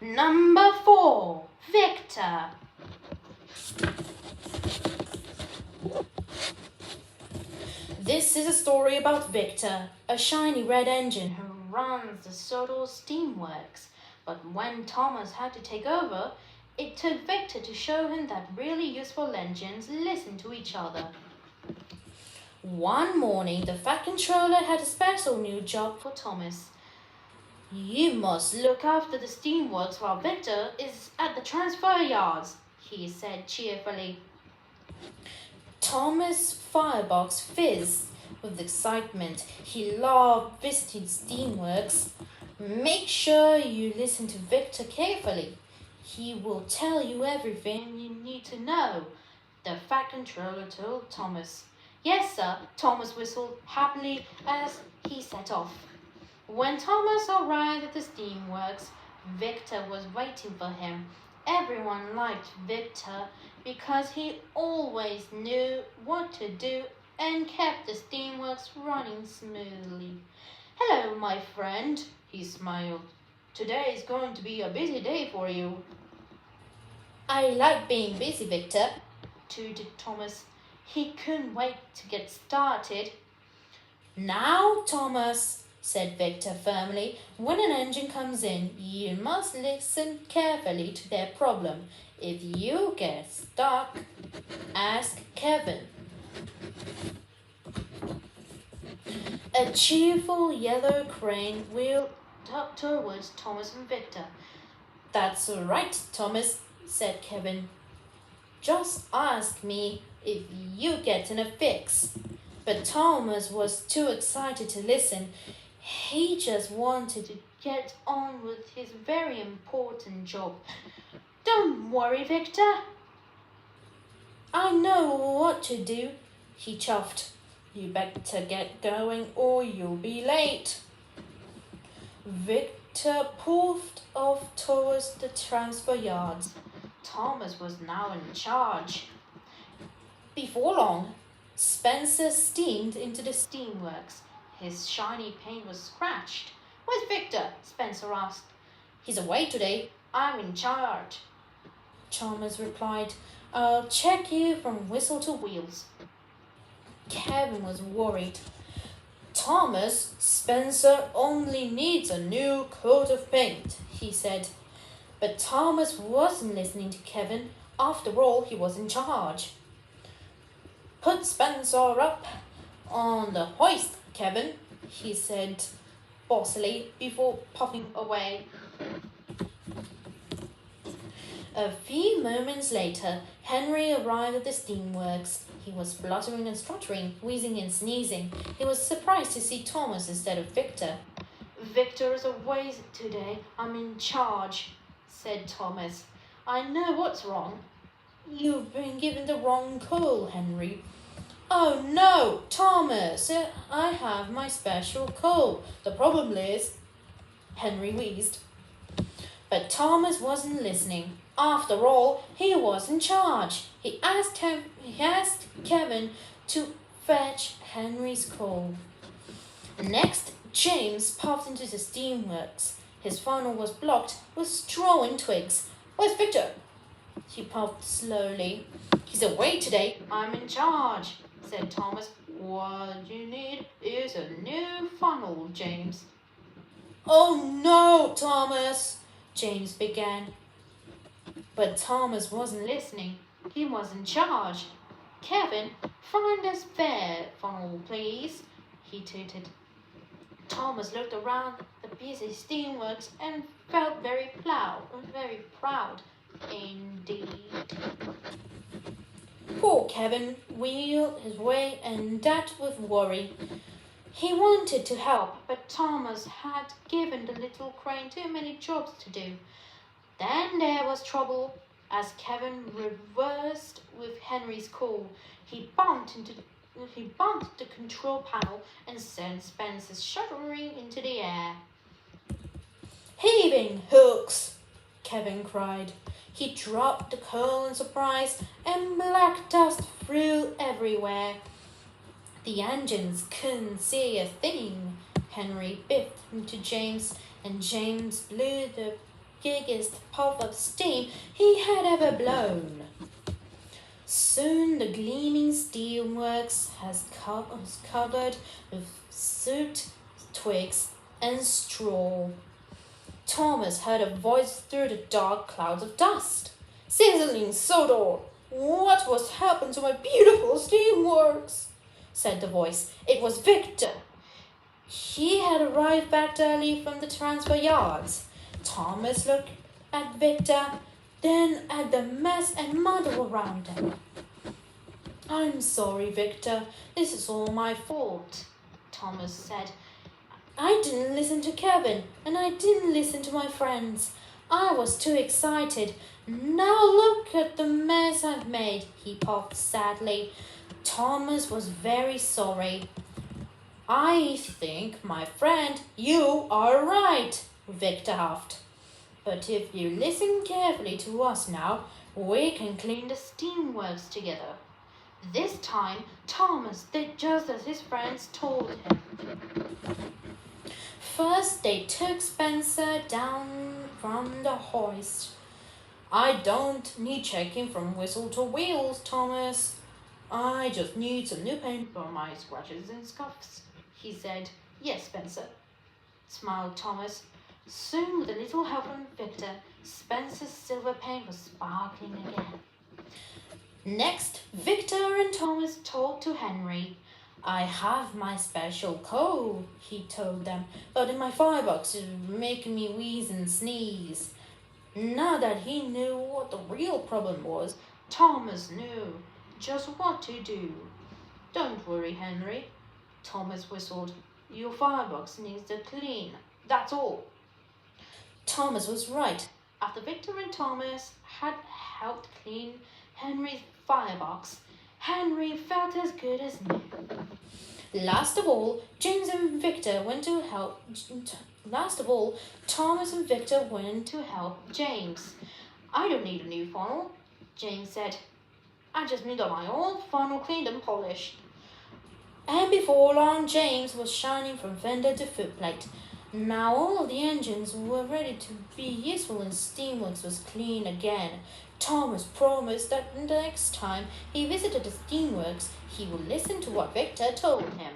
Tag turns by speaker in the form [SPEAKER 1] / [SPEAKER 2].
[SPEAKER 1] Number 4. Victor. This is a story about Victor, a shiny red engine who runs the Sodor Steamworks. But when Thomas had to take over, it took Victor to show him that really useful engines listen to each other. One morning, the Fat Controller had a special new job for Thomas. You must look after the steamworks while Victor is at the transfer yards, he said cheerfully. Thomas' firebox fizzed with excitement. He loved visiting steamworks. Make sure you listen to Victor carefully. He will tell you everything you need to know, the Fat Controller told Thomas. Yes, sir, Thomas whistled happily as he set off. When Thomas arrived at the steamworks, Victor was waiting for him. Everyone liked Victor because he always knew what to do and kept the steamworks running smoothly. Hello, my friend, he smiled. Today is going to be a busy day for you. I like being busy, Victor, tooted Thomas. He couldn't wait to get started. Now, Thomas, said Victor firmly, when an engine comes in, you must listen carefully to their problem. If you get stuck, ask Kevin. A cheerful yellow crane wheeled up towards Thomas and Victor. That's all right, Thomas, said Kevin. Just ask me if you get in a fix. But Thomas was too excited to listen. He just wanted to get on with his very important job. Don't worry, Victor. I know what to do, he chuffed. You better get going or you'll be late. Victor puffed off towards the transfer yards. Thomas was now in charge. Before long, Spencer steamed into the steamworks. His shiny paint was scratched. Where's Victor? Spencer asked. He's away today. I'm in charge. Thomas replied. I'll check you from whistle to wheels. Kevin was worried. Thomas, Spencer only needs a new coat of paint, he said. But Thomas wasn't listening to Kevin. After all, he was in charge. Put Spencer up on the hoist, Kevin, he said bossily before puffing away. A few moments later, Henry arrived at the steamworks. He was spluttering and stuttering, wheezing and sneezing. He was surprised to see Thomas instead of Victor. Victor is away today. I'm in charge, said Thomas. I know what's wrong. You've been given the wrong coal, Henry. Oh no, Thomas, I have my special coal. The problem is, Henry wheezed. But Thomas wasn't listening. After all, he was in charge. He asked Kevin to fetch Henry's coal. Next, James puffed into the steamworks. His funnel was blocked with straw and twigs. Where's Victor? He puffed slowly. He's away today. I'm in charge, said Thomas. What you need is a new funnel, James. Oh no, Thomas, James began. But Thomas wasn't listening. He was in charge. Kevin, find a spare funnel, please, he tooted. Thomas looked around the busy steamworks and felt very proud indeed. Poor Kevin wheeled his way, and that with worry. He wanted to help, but Thomas had given the little crane too many jobs to do. Then there was trouble. As Kevin reversed with Henry's coal, he bumped the control panel and sent Spencer shuddering into the air. Heaving hooks, Kevin cried. He dropped the coal in surprise, and black dust flew everywhere. The engines couldn't see a thing. Henry biffed into James, and James blew the biggest puff of steam he had ever blown. Soon the gleaming steelworks was covered with soot, twigs, and straw. Thomas heard a voice through the dark clouds of dust. "Sizzling Sodor! What was happened to my beautiful steamworks?" said the voice. It was Victor. He had arrived back early from the transfer yards. Thomas looked at Victor, then at the mess and muddle around him. "I'm sorry, Victor. This is all my fault," Thomas said. "I didn't listen to Kevin, and I didn't listen to my friends. I was too excited. Now look at the mess I've made," he puffed sadly. Thomas was very sorry. "I think, my friend, you are right," Victor huffed. "But if you listen carefully to us now, we can clean the steamworks together." This time, Thomas did just as his friends told him. First, they took Spencer down from the hoist. "I don't need checking from whistle to wheels, Thomas. I just need some new paint for my scratches and scuffs," he said. "Yes, Spencer," smiled Thomas. Soon, with a little help from Victor, Spencer's silver paint was sparkling again. Next, Victor and Thomas talked to Henry. "I have my special cold," he told them, "but in my firebox is making me wheeze and sneeze." Now that he knew what the real problem was, Thomas knew just what to do. "Don't worry, Henry," Thomas whistled. "Your firebox needs a clean, that's all." Thomas was right. After Victor and Thomas had helped clean Henry's firebox, Henry felt as good as new. Last of all, Thomas and Victor went to help James. "I don't need a new funnel," James said. "I just need my old funnel cleaned and polished." And before long, James was shining from fender to footplate. Now all of the engines were ready to be useful and steamworks was clean again. Thomas promised that the next time he visited the steamworks, he would listen to what Victor told him.